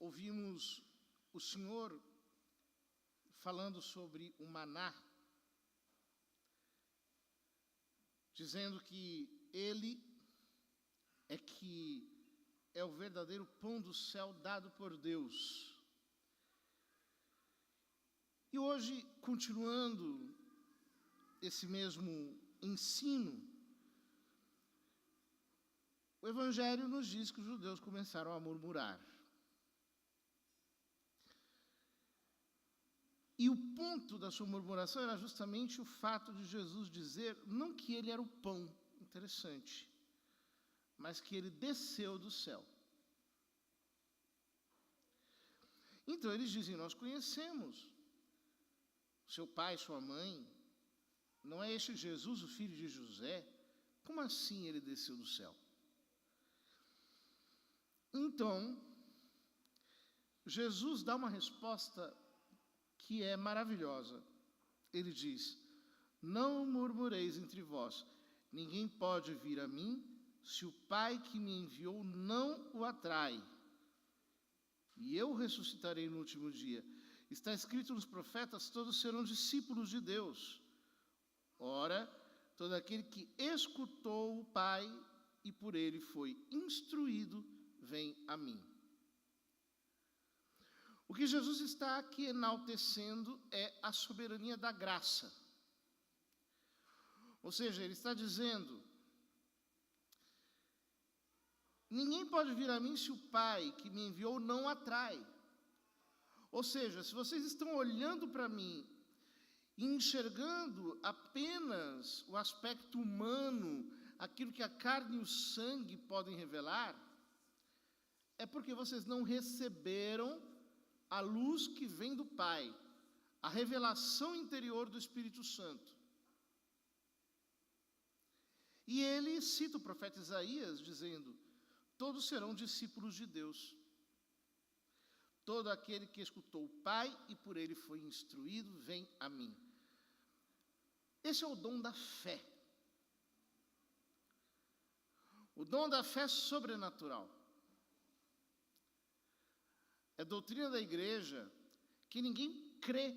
ouvimos o Senhor falando sobre o maná, dizendo que Ele é o verdadeiro pão do céu dado por Deus. E hoje, continuando esse mesmo ensino, o Evangelho nos diz que os judeus começaram a murmurar. E o ponto da sua murmuração era justamente o fato de Jesus dizer, não que ele era o pão, interessante, mas que ele desceu do céu. Então eles dizem, nós conhecemos seu pai, sua mãe, não é este Jesus, o filho de José? Como assim ele desceu do céu? Então, Jesus dá uma resposta que é maravilhosa. Ele diz, não murmureis entre vós, ninguém pode vir a mim se o Pai que me enviou não o atrai. E eu ressuscitarei no último dia. Está escrito nos profetas, todos serão discípulos de Deus. Ora, todo aquele que escutou o Pai e por ele foi instruído, vem a mim. O que Jesus está aqui enaltecendo é a soberania da graça. Ou seja, ele está dizendo, ninguém pode vir a mim se o Pai que me enviou não atrai. Ou seja, se vocês estão olhando para mim e enxergando apenas o aspecto humano, aquilo que a carne e o sangue podem revelar, é porque vocês não receberam a luz que vem do Pai, a revelação interior do Espírito Santo. E ele cita o profeta Isaías dizendo, todos serão discípulos de Deus. Todo aquele que escutou o Pai e por ele foi instruído, vem a mim. Esse é o dom da fé. O dom da fé sobrenatural. É doutrina da igreja que ninguém crê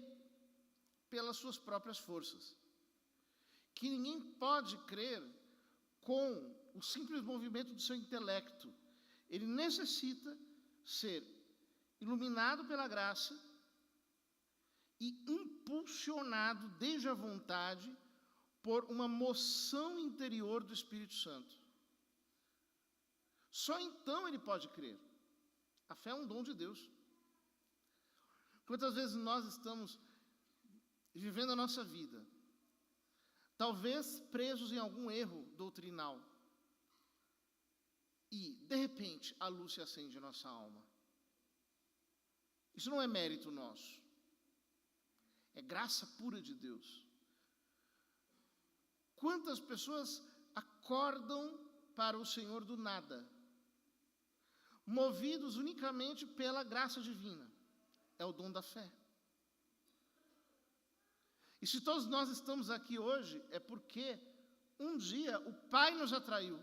pelas suas próprias forças. Que ninguém pode crer com o simples movimento do seu intelecto. Ele necessita ser iluminado pela graça e impulsionado desde a vontade por uma moção interior do Espírito Santo. Só então ele pode crer. A fé é um dom de Deus. Quantas vezes nós estamos vivendo a nossa vida, talvez presos em algum erro doutrinal, e, de repente, a luz se acende em nossa alma. Isso não é mérito nosso. É graça pura de Deus. Quantas pessoas acordam para o Senhor do nada, movidos unicamente pela graça divina? É o dom da fé. E se todos nós estamos aqui hoje, é porque um dia o Pai nos atraiu,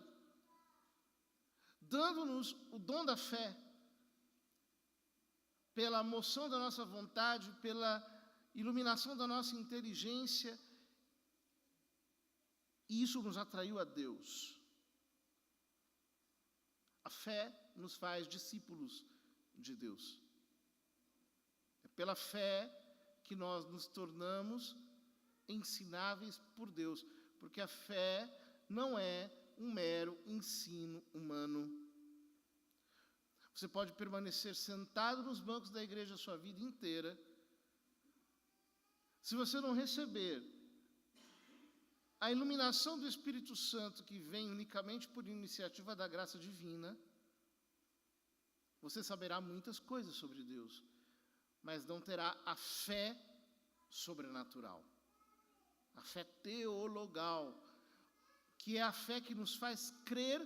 dando-nos o dom da fé, pela moção da nossa vontade, pela iluminação da nossa inteligência, e isso nos atraiu a Deus. A fé nos faz discípulos de Deus. É pela fé que nós nos tornamos ensináveis por Deus, porque a fé não é um mero ensino humano. Você pode permanecer sentado nos bancos da igreja a sua vida inteira. Se você não receber a iluminação do Espírito Santo, que vem unicamente por iniciativa da graça divina, você saberá muitas coisas sobre Deus, mas não terá a fé sobrenatural, a fé teologal, que é a fé que nos faz crer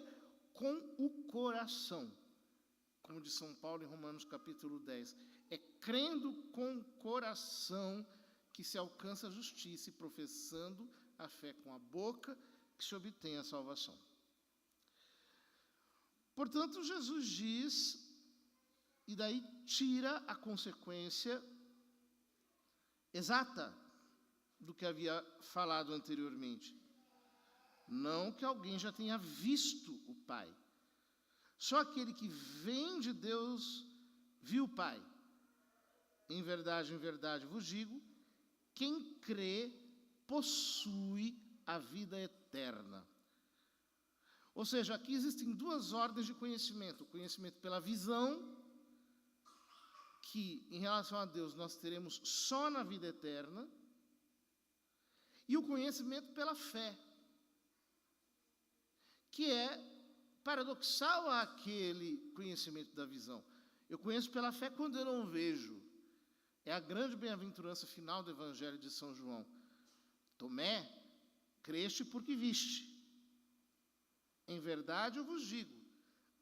com o coração. Como diz São Paulo em Romanos capítulo 10, é crendo com o coração que se alcança a justiça e professando a fé com a boca que se obtém a salvação. Portanto, Jesus diz e daí tira a consequência exata do que havia falado anteriormente. Não que alguém já tenha visto o Pai. Só aquele que vem de Deus viu o Pai. Em verdade vos digo, quem crê possui a vida eterna. Ou seja, aqui existem duas ordens de conhecimento. O conhecimento pela visão, que em relação a Deus nós teremos só na vida eterna, e o conhecimento pela fé, que é paradoxal àquele conhecimento da visão. Eu conheço pela fé quando eu não vejo. É a grande bem-aventurança final do Evangelho de São João. Tomé, creste porque viste. Em verdade eu vos digo,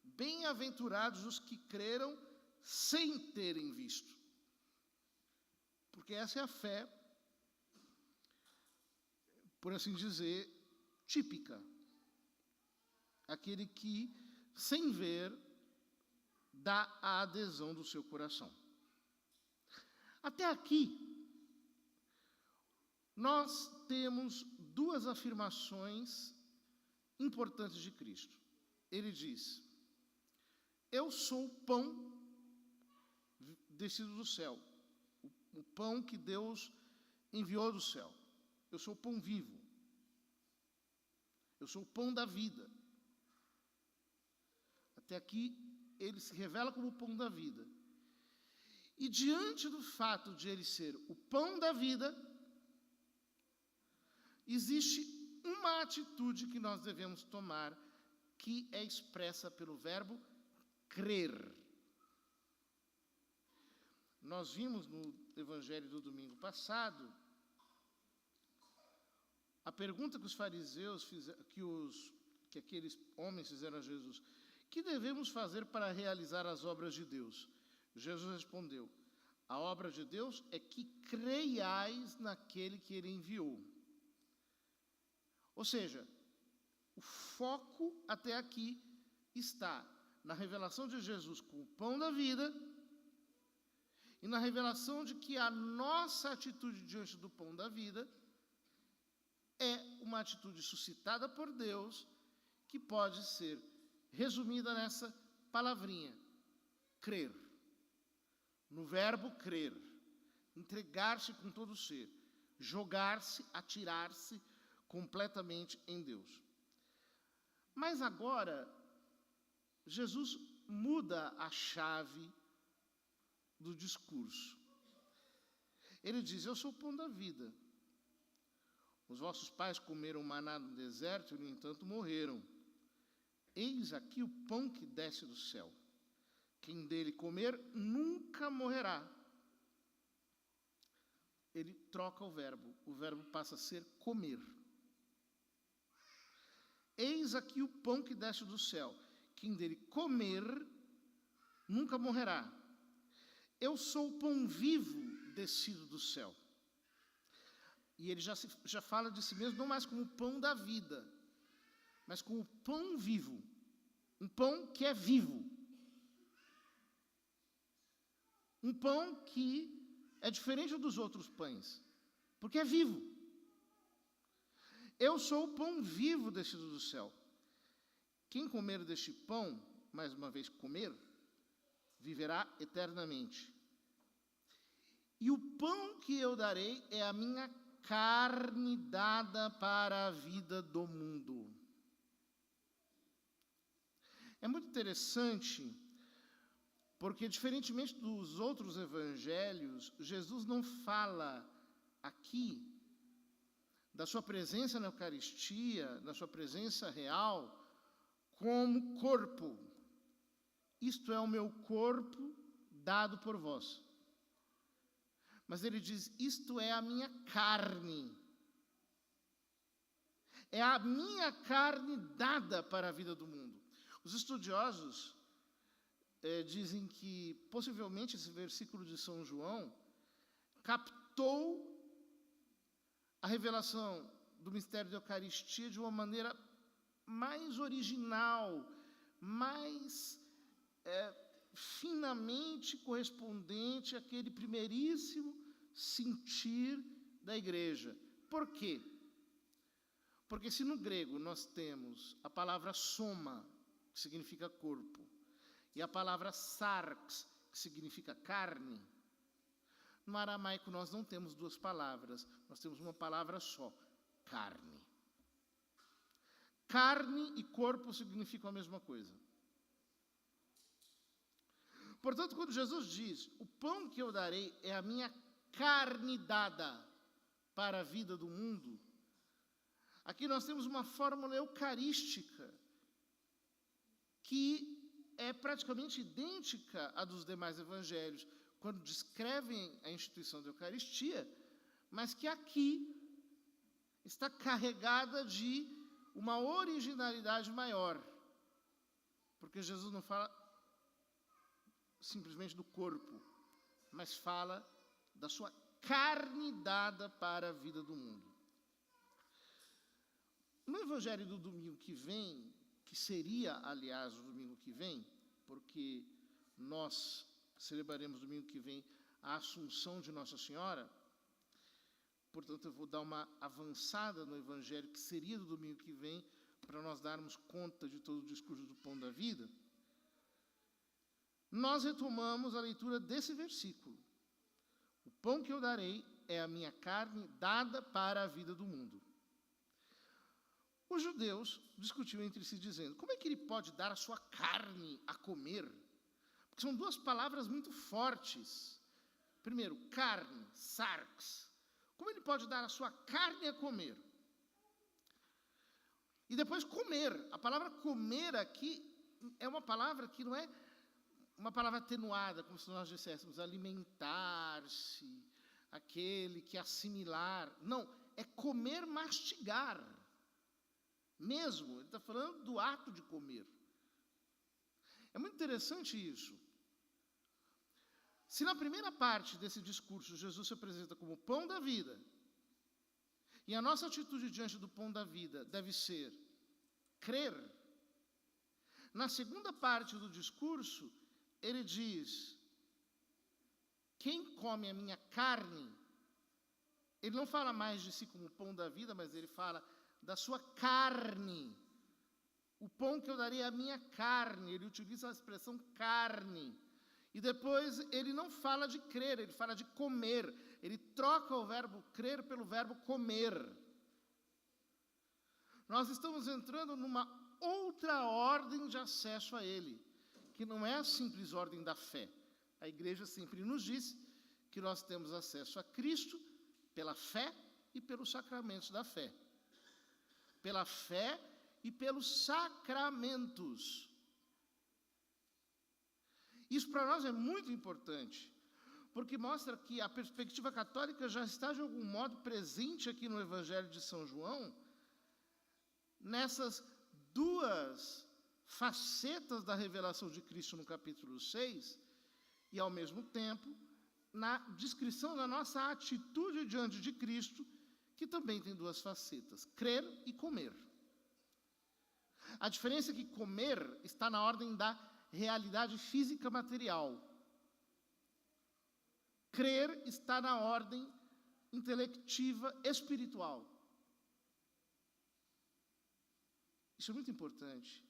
bem-aventurados os que creram sem terem visto. Porque essa é a fé, por assim dizer, típica. Aquele que, sem ver, dá a adesão do seu coração. Até aqui, nós temos duas afirmações importantes de Cristo. Ele diz: eu sou o pão descido do céu, o pão que Deus enviou do céu. Eu sou o pão vivo. Eu sou o pão da vida. Até aqui, ele se revela como o pão da vida. E diante do fato de ele ser o pão da vida, existe uma atitude que nós devemos tomar, que é expressa pelo verbo crer. Nós vimos no Evangelho do domingo passado a pergunta que os fariseus fizeram, que aqueles homens fizeram a Jesus: que devemos fazer para realizar as obras de Deus? Jesus respondeu: a obra de Deus é que creiais naquele que ele enviou. Ou seja, o foco até aqui está na revelação de Jesus como o pão da vida e na revelação de que a nossa atitude diante do pão da vida é uma atitude suscitada por Deus, que pode ser resumida nessa palavrinha: crer. No verbo crer, entregar-se com todo o ser, jogar-se, atirar-se completamente em Deus. Mas agora, Jesus muda a chave do discurso. Ele diz: eu sou o pão da vida. Os vossos pais comeram maná no deserto e, no entanto, morreram. Eis aqui o pão que desce do céu. Quem dele comer nunca morrerá. Ele troca o verbo passa a ser comer. Eis aqui o pão que desce do céu. Quem dele comer nunca morrerá. Eu sou o pão vivo descido do céu. E ele já fala de si mesmo não mais como o pão da vida, mas como o pão vivo. Um pão que é vivo. Um pão que é diferente dos outros pães, porque é vivo. Eu sou o pão vivo descido do céu. Quem comer deste pão, mais uma vez comer, viverá eternamente. E o pão que eu darei é a minha carne dada para a vida do mundo. É muito interessante, porque, diferentemente dos outros evangelhos, Jesus não fala aqui da sua presença na Eucaristia, da sua presença real, como corpo. Isto é o meu corpo dado por vós. Mas ele diz: isto é a minha carne. É a minha carne dada para a vida do mundo. Os estudiosos dizem que, possivelmente, esse versículo de São João captou a revelação do mistério da Eucaristia de uma maneira mais original, mais finamente correspondente àquele primeiríssimo sentir da igreja. Por quê? Porque se no grego nós temos a palavra soma, que significa corpo, e a palavra sarx, que significa carne, no aramaico nós não temos duas palavras, nós temos uma palavra só, carne. Carne e corpo significam a mesma coisa. Portanto, quando Jesus diz, o pão que eu darei é a minha carne dada para a vida do mundo, aqui nós temos uma fórmula eucarística que é praticamente idêntica à dos demais evangelhos, quando descrevem a instituição da Eucaristia, mas que aqui está carregada de uma originalidade maior, porque Jesus não fala simplesmente do corpo, mas fala da sua carne dada para a vida do mundo. No evangelho do domingo que vem, que seria, aliás, o domingo que vem, porque nós celebraremos domingo que vem a Assunção de Nossa Senhora, portanto eu vou dar uma avançada no evangelho que seria do domingo que vem, para nós darmos conta de todo o discurso do pão da vida. Nós retomamos a leitura desse versículo. O pão que eu darei é a minha carne dada para a vida do mundo. Os judeus discutiam entre si dizendo, como é que ele pode dar a sua carne a comer? Porque são duas palavras muito fortes. Primeiro, carne, sarx. Como ele pode dar a sua carne a comer? E depois comer. A palavra comer aqui é uma palavra que não é uma palavra atenuada, como se nós disséssemos alimentar-se, aquele que assimilar. Não, é comer, mastigar. Mesmo, ele está falando do ato de comer. É muito interessante isso. Se na primeira parte desse discurso Jesus se apresenta como pão da vida, e a nossa atitude diante do pão da vida deve ser crer, na segunda parte do discurso, ele diz, quem come a minha carne, ele não fala mais de si como pão da vida, mas ele fala da sua carne. O pão que eu darei é a minha carne. Ele utiliza a expressão carne. E depois ele não fala de crer, ele fala de comer. Ele troca o verbo crer pelo verbo comer. Nós estamos entrando numa outra ordem de acesso a ele, que não é a simples ordem da fé. A igreja sempre nos diz que nós temos acesso a Cristo pela fé e pelos sacramentos da fé. Pela fé e pelos sacramentos. Isso para nós é muito importante, porque mostra que a perspectiva católica já está de algum modo presente aqui no Evangelho de São João, nessas duas facetas da revelação de Cristo no capítulo 6, e ao mesmo tempo, na descrição da nossa atitude diante de Cristo, que também tem duas facetas, crer e comer. A diferença é que comer está na ordem da realidade física material. Crer está na ordem intelectiva espiritual. Isso é muito importante.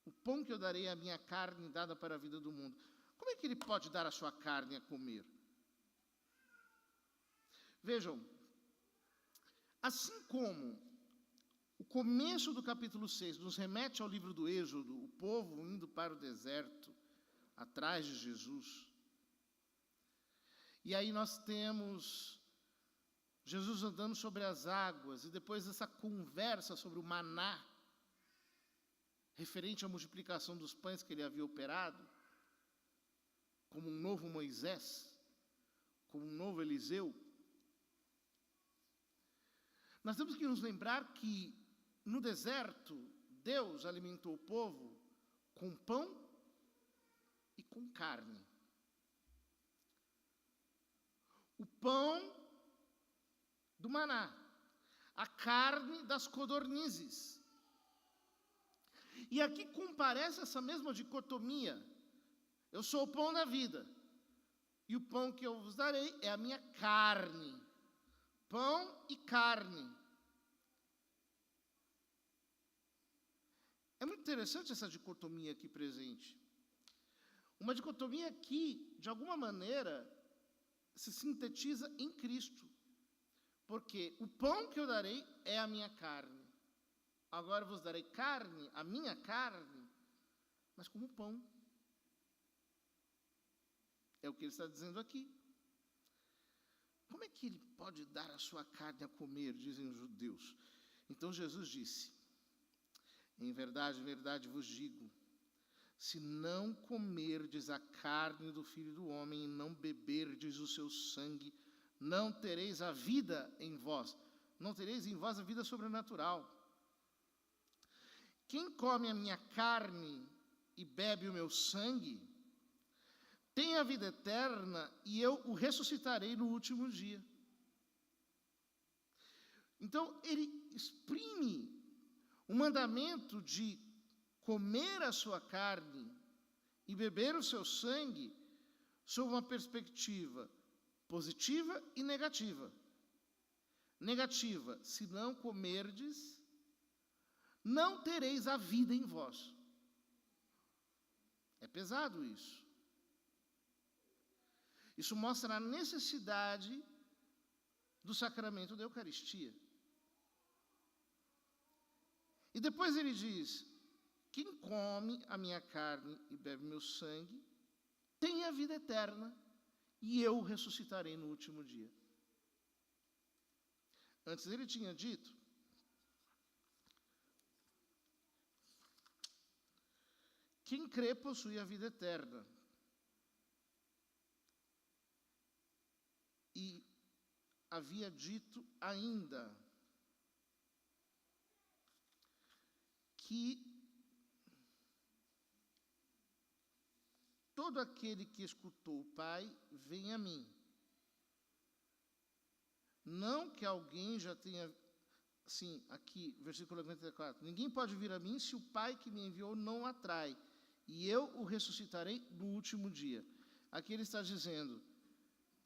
O pão que eu darei é a minha carne dada para a vida do mundo. Como é que ele pode dar a sua carne a comer? Vejam, assim como o começo do capítulo 6 nos remete ao livro do Êxodo, o povo indo para o deserto, atrás de Jesus. E aí nós temos Jesus andando sobre as águas, e depois essa conversa sobre o maná, referente à multiplicação dos pães que ele havia operado, como um novo Moisés, como um novo Eliseu. Nós temos que nos lembrar que no deserto, Deus alimentou o povo com pão e com carne. O pão do maná, a carne das codornizes. E aqui comparece essa mesma dicotomia Eu sou o pão da vida. E o pão que eu vos darei é a minha carne. Pão e carne. É muito interessante essa dicotomia aqui presente. Uma dicotomia que, de alguma maneira, se sintetiza em Cristo. Porque o pão que eu darei é a minha carne. Agora vos darei carne, a minha carne, mas como pão. É o que ele está dizendo aqui. Como é que ele pode dar a sua carne a comer, dizem os judeus? Então Jesus disse: em verdade vos digo, se não comerdes a carne do Filho do Homem e não beberdes o seu sangue, não tereis a vida em vós. Não tereis em vós a vida sobrenatural. Quem come a minha carne e bebe o meu sangue, tem a vida eterna e eu o ressuscitarei no último dia. Então, ele exprime o mandamento de comer a sua carne e beber o seu sangue sob uma perspectiva positiva e negativa. Negativa: se não comerdes, não tereis a vida em vós. É pesado isso. Isso mostra a necessidade do sacramento da Eucaristia. E depois ele diz: quem come a minha carne e bebe meu sangue, tem a vida eterna, e eu o ressuscitarei no último dia. Antes ele tinha dito: quem crê possui a vida eterna. E havia dito ainda que todo aquele que escutou o Pai vem a mim. Não que alguém já tenha... Sim, aqui, versículo 54. Ninguém pode vir a mim se o Pai que me enviou não o atrai, e eu o ressuscitarei no último dia. Aqui ele está dizendo: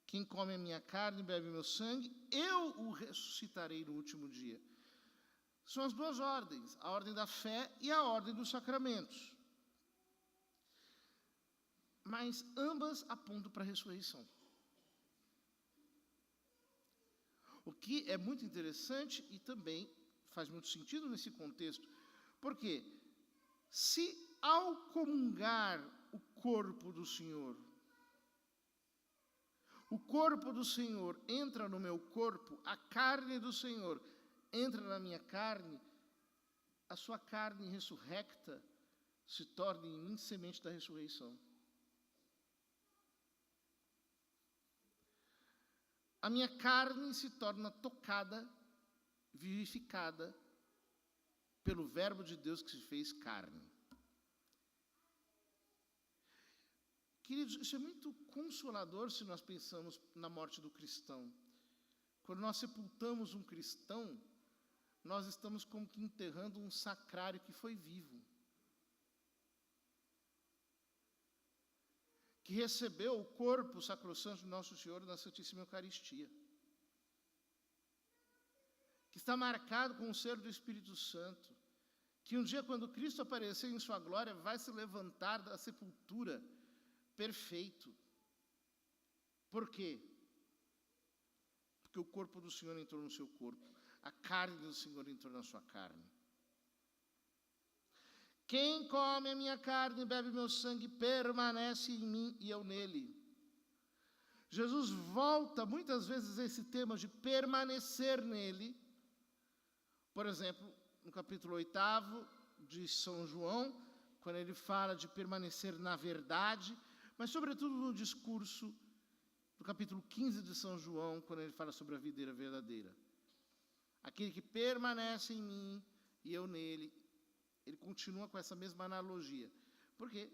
quem come a minha carne e bebe meu sangue, eu o ressuscitarei no último dia. São as duas ordens, a ordem da fé e a ordem dos sacramentos. Mas ambas apontam para a ressurreição. O que é muito interessante e também faz muito sentido nesse contexto, porque se ao comungar o corpo do Senhor, o corpo do Senhor entra no meu corpo, a carne do Senhor entra na minha carne, a sua carne ressurrecta se torna em mim semente da ressurreição. A minha carne se torna tocada, vivificada pelo Verbo de Deus que se fez carne. Queridos, isso é muito consolador se nós pensamos na morte do cristão. Quando nós sepultamos um cristão, nós estamos como que enterrando um sacrário que foi vivo, que recebeu o corpo sacrossanto de Nosso Senhor na Santíssima Eucaristia, que está marcado com o selo do Espírito Santo, que um dia, quando Cristo aparecer em sua glória, vai se levantar da sepultura perfeito. Por quê? Porque o corpo do Senhor entrou no seu corpo, a carne do Senhor entrou na sua carne. Quem come a minha carne e bebe meu sangue permanece em mim e eu nele. Jesus volta muitas vezes a esse tema de permanecer nele. Por exemplo, no capítulo 8 de São João, quando ele fala de permanecer na verdade, mas sobretudo no discurso do capítulo 15 de São João, quando ele fala sobre a videira verdadeira. Aquele que permanece em mim e eu nele. Ele continua com essa mesma analogia, porque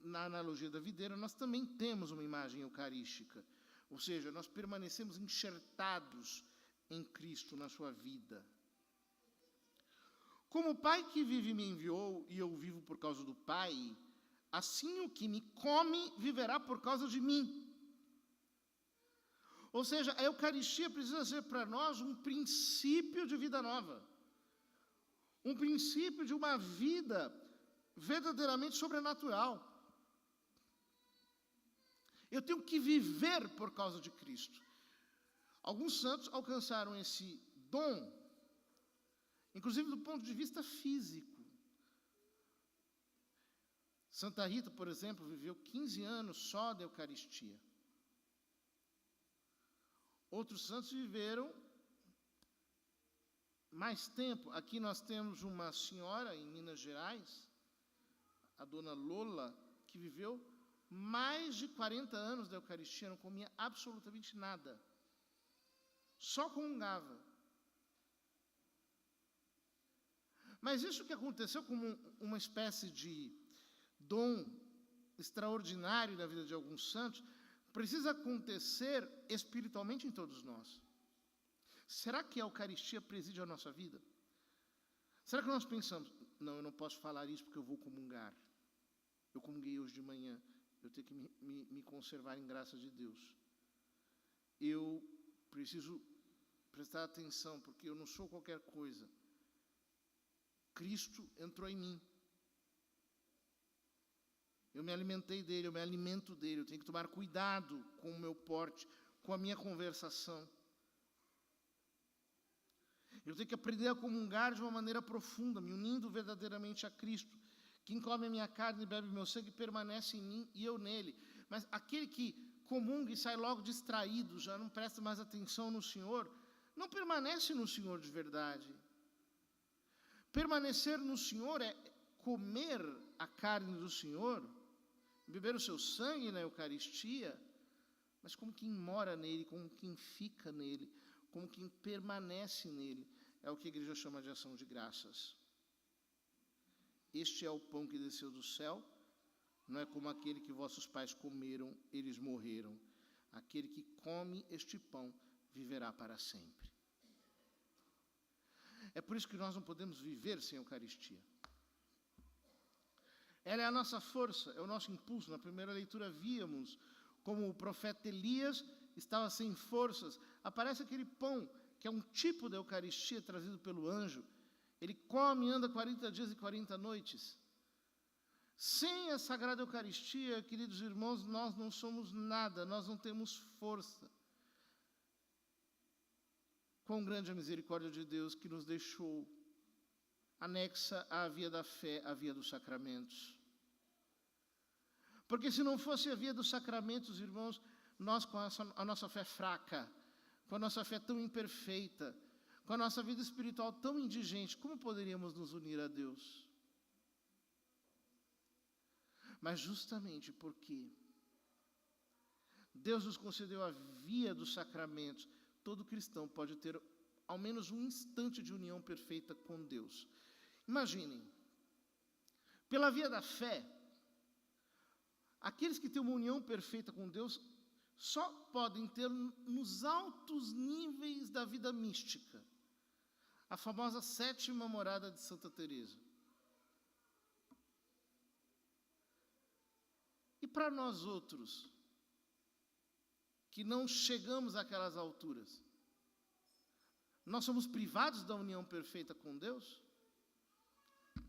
na analogia da videira nós também temos uma imagem eucarística, ou seja, nós permanecemos enxertados em Cristo na sua vida. Como o Pai que vive me enviou e eu vivo por causa do Pai, assim o que me come viverá por causa de mim. Ou seja, a Eucaristia precisa ser para nós um princípio de vida nova. Um princípio de uma vida verdadeiramente sobrenatural. Eu tenho que viver por causa de Cristo. Alguns santos alcançaram esse dom, inclusive do ponto de vista físico. Santa Rita, por exemplo, viveu 15 anos só da Eucaristia. Outros santos viveram mais tempo. Aqui nós temos uma senhora em Minas Gerais, a dona Lola, que viveu mais de 40 anos da Eucaristia, não comia absolutamente nada. Só comungava. Mas isso que aconteceu como uma espécie de dom extraordinário na vida de alguns santos, precisa acontecer espiritualmente em todos nós. Será que a Eucaristia preside a nossa vida? Será que nós pensamos, não, eu não posso falar isso porque eu vou comungar. Eu comunguei hoje de manhã, eu tenho que me conservar em graça de Deus. Eu preciso prestar atenção, porque eu não sou qualquer coisa. Cristo entrou em mim. Eu me alimentei dele, eu me alimento dele. Eu tenho que tomar cuidado com o meu porte, com a minha conversação. Eu tenho que aprender a comungar de uma maneira profunda, me unindo verdadeiramente a Cristo. Quem come a minha carne e bebe o meu sangue permanece em mim e eu nele. Mas aquele que comunga e sai logo distraído, já não presta mais atenção no Senhor, não permanece no Senhor de verdade. Permanecer no Senhor é comer a carne do Senhor, beber o seu sangue na Eucaristia, mas como quem mora nele, como quem fica nele, como quem permanece nele. É o que a igreja chama de ação de graças. Este é o pão que desceu do céu, não é como aquele que vossos pais comeram, eles morreram. Aquele que come este pão viverá para sempre. É por isso que nós não podemos viver sem Eucaristia. Ela é a nossa força, é o nosso impulso. Na primeira leitura víamos como o profeta Elias estava sem forças. Aparece aquele pão, que é um tipo da Eucaristia trazido pelo anjo. Ele come e anda 40 dias e 40 noites. Sem a Sagrada Eucaristia, queridos irmãos, nós não somos nada, nós não temos força. Quão grande a misericórdia de Deus que nos deixou anexa à via da fé, à via dos sacramentos. Porque se não fosse a via dos sacramentos, irmãos, nós com a nossa fé fraca, com a nossa fé tão imperfeita, com a nossa vida espiritual tão indigente, como poderíamos nos unir a Deus? Mas justamente porque Deus nos concedeu a via dos sacramentos, todo cristão pode ter ao menos um instante de união perfeita com Deus. Imaginem, pela via da fé, aqueles que têm uma união perfeita com Deus só podem ter nos altos níveis da vida mística, a famosa 7ª morada de Santa Teresa. E para nós outros, que não chegamos àquelas alturas, nós somos privados da união perfeita com Deus?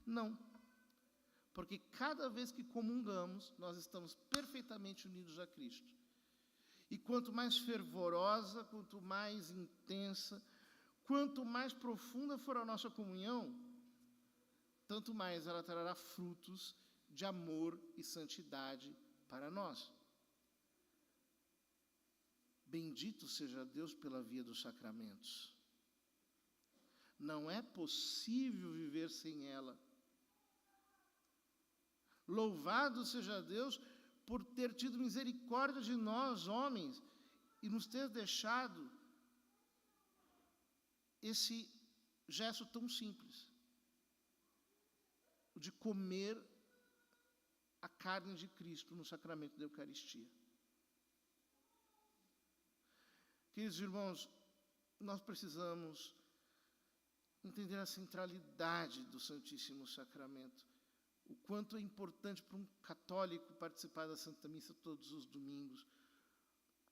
Não. Porque cada vez que comungamos, nós estamos perfeitamente unidos a Cristo. E quanto mais fervorosa, quanto mais intensa, quanto mais profunda for a nossa comunhão, tanto mais ela trará frutos de amor e santidade para nós. Bendito seja Deus pela via dos sacramentos. Não é possível viver sem ela. Louvado seja Deus por ter tido misericórdia de nós, homens, e nos ter deixado esse gesto tão simples, o de comer a carne de Cristo no sacramento da Eucaristia. Queridos irmãos, nós precisamos entender a centralidade do Santíssimo Sacramento, o quanto é importante para um católico participar da Santa Missa todos os domingos,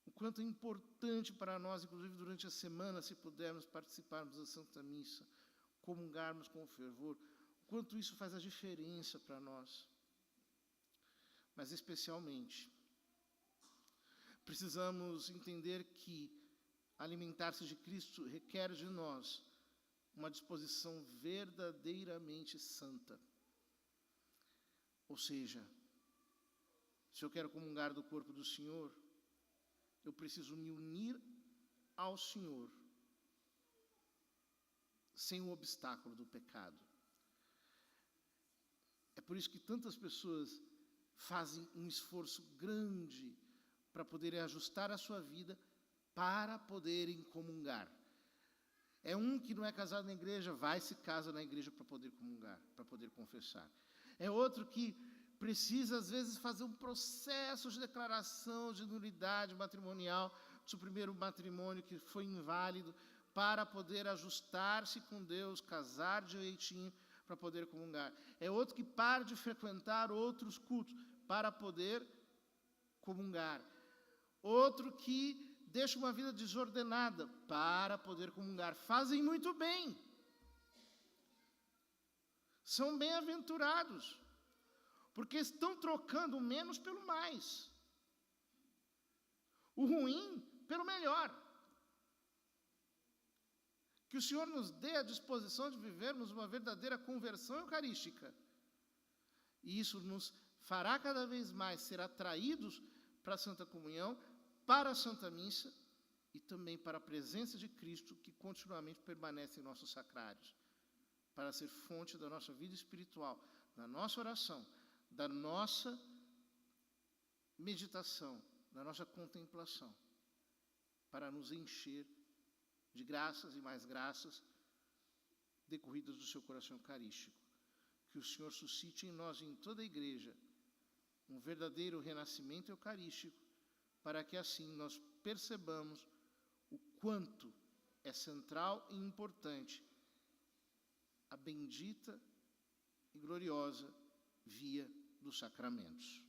o quanto é importante para nós, inclusive durante a semana, se pudermos participarmos da Santa Missa, comungarmos com fervor, o quanto isso faz a diferença para nós. Mas especialmente, precisamos entender que alimentar-se de Cristo requer de nós uma disposição verdadeiramente santa. Ou seja, se eu quero comungar do corpo do Senhor, eu preciso me unir ao Senhor, sem o obstáculo do pecado. É por isso que tantas pessoas fazem um esforço grande para poderem ajustar a sua vida para poderem comungar. É um que não é casado na igreja, vai e se casa na igreja para poder comungar, para poder confessar. É outro que precisa, às vezes, fazer um processo de declaração de nulidade matrimonial do seu primeiro matrimônio que foi inválido, para poder ajustar-se com Deus, casar direitinho, para poder comungar. É outro que para de frequentar outros cultos para poder comungar. Outro que deixa uma vida desordenada para poder comungar. Fazem muito bem. São bem-aventurados, porque estão trocando o menos pelo mais. O ruim pelo melhor. Que o Senhor nos dê a disposição de vivermos uma verdadeira conversão eucarística. E isso nos fará cada vez mais ser atraídos para a Santa Comunhão, para a Santa Missa e também para a presença de Cristo que continuamente permanece em nossos sacrários, para ser fonte da nossa vida espiritual, da nossa oração, da nossa meditação, da nossa contemplação, para nos encher de graças e mais graças decorridas do seu coração eucarístico. Que o Senhor suscite em nós e em toda a igreja um verdadeiro renascimento eucarístico, para que assim nós percebamos o quanto é central e importante a bendita e gloriosa via dos sacramentos.